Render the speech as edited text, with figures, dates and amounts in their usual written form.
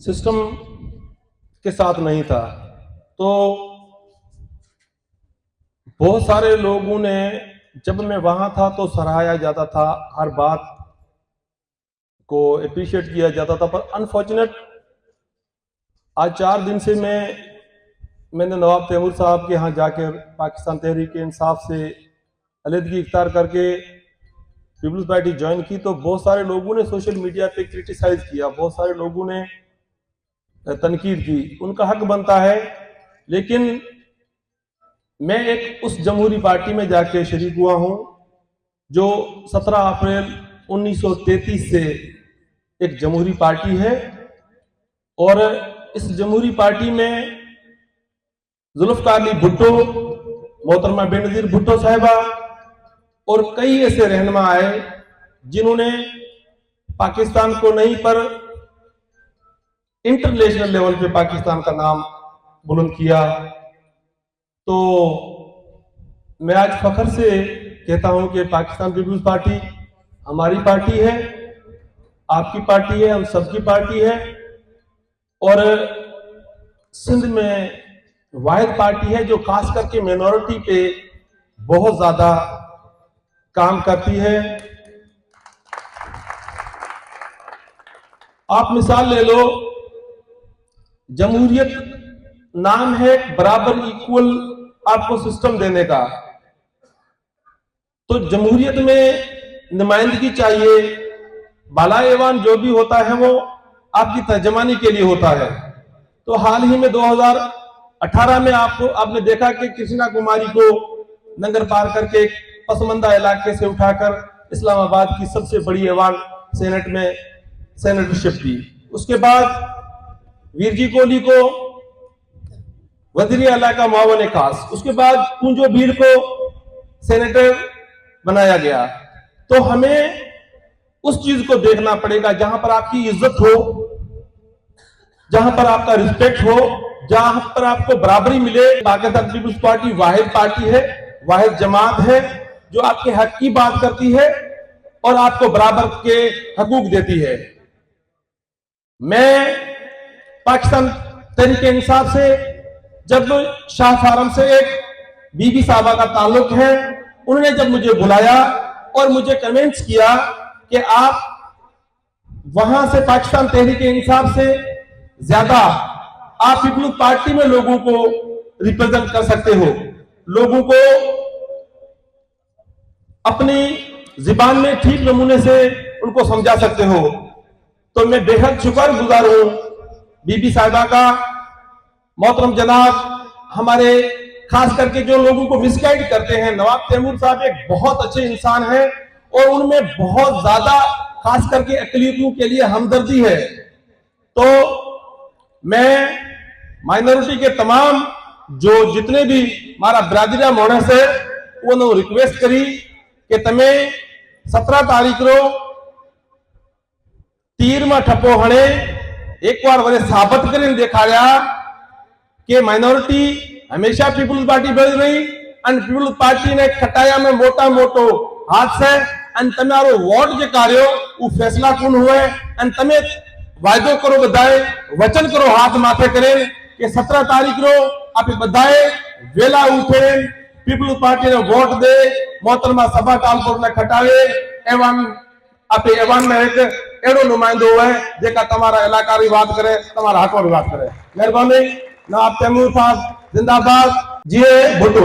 System के साथ नहीं था। तो बहुत सारे लोगों ने, जब मैं वहां था तो सराहाया जाता था, हर बात को अप्रिशिएट किया जाता था, पर अनफॉर्चुनेट आज 4 दिन से मैंने नवाब तैमूर साहब के यहाँ जाकर पाकिस्तान तहरीक इंसाफ से अलहदगी इख्तियार करके पीपल्स पार्टी ज्वाइन की, तो बहुत सारे लोगों ने सोशल मीडिया पे क्रिटिसाइज किया, बहुत सारे लोगों ने तनकीद की। उनका हक बनता है, लेकिन मैं एक उस जमहूरी पार्टी में जाके शरीक हुआ हूं जो 17 अप्रैल 1933 से एक जमहूरी पार्टी है, और इस जमहूरी पार्टी में जुल्फ़िकार अली भुट्टो, मोहतरमा बेनज़ीर भुट्टो साहिबा और कई ऐसे रहनुमा आए जिन्होंने पाकिस्तान को नहीं पर इंटरनेशनल लेवल पे पाकिस्तान का नाम बुलंद किया। तो मैं आज फख्र से कहता हूं कि पाकिस्तान पीपल्स पार्टी हमारी पार्टी है, आपकी पार्टी है, हम सबकी पार्टी है, और सिंध में वाहिद पार्टी है जो खास करके मिनॉरिटी पे बहुत ज्यादा काम करती है। आप मिसाल ले लो, जमहूरियत नाम है बराबर इक्वल आपको सिस्टम देने का, तो जमहूरियत में नुमाइंदगी चाहिए, बाला ऐवान जो भी होता है वो आपकी तर्जमानी के लिए होता है। तो हाल ही में 2018 में आपने देखा कि कृष्णा कुमारी को नंगर पार करके एक पसमंदा इलाके से उठाकर इस्लामाबाद की सबसे बड़ी ऐवान सेनेट में सेनेटरशिप दी। उसके बाद वीरजी कोहली को वजीर आला का मुआवन खास, उसके बाद कुंजो भीड़ को सेनेटर बनाया गया। तो हमें उस चीज को देखना पड़ेगा जहां पर आपकी इज्जत हो, जहां पर आपका रिस्पेक्ट हो, जहां पर आपको बराबरी मिले। पाकिस्तान पीपल्स पार्टी वाहिद पार्टी है, वाहिद जमात है जो आपके हक की बात करती है और आपको बराबर के हकूक देती है। मैं पाकिस्तान तहरीक इंसाफ से, जब शाह फारम से एक बीबी साहबा का ताल्लुक है, उन्होंने जब मुझे बुलाया और मुझे कन्विंस किया कि आप वहां से पाकिस्तान तहरीक इंसाफ से ज्यादा आप पीपल्स पार्टी में लोगों को रिप्रेजेंट कर सकते हो, लोगों को अपनी जुबान में ठीक नमूने से उनको समझा सकते हो। तो मैं बेहद शुक्रगुजार हूं बीबी साहिबा का। मोहतरम जनाब हमारे खास करके जो लोगों को मिसगाइड करते हैं, नवाब तैमूर साहब एक बहुत अच्छे इंसान हैं और उनमें बहुत ज्यादा खास करके अकलियतों के लिए हमदर्दी है। तो मैं माइनॉरिटी के तमाम जो जितने भी मारा बरादरी मानस है वो रिक्वेस्ट करी कि तमे 17 तारीख रो तीर में ठप्पो हणे एक बार वरे साबित कर देखाया कि माइनॉरिटी हमेशा पीपल्स पार्टी बनी रही और पीपल्स पार्टी ने खटाया में मोटा मोटो हाथ से अन तमारो वोट जे कार्यो वो फैसला कौन हुए अन तमे वायदो करो बधाए वचन करो हाथ माथे करे कि 17 तारीख रो आप बधाए वेला उठे पीपल्स पार्टी ने वोट दे मोहतरमा सभा टालपुर ने खटावे एवं आप एवं में एक एड़ो नुमाइंदो है जेका तमारा इलाका री बात करे, तमारा हक री बात करे। मेहरबानी। नवाब तैमूर साहब जिंदाबाद। जी भुट्टो।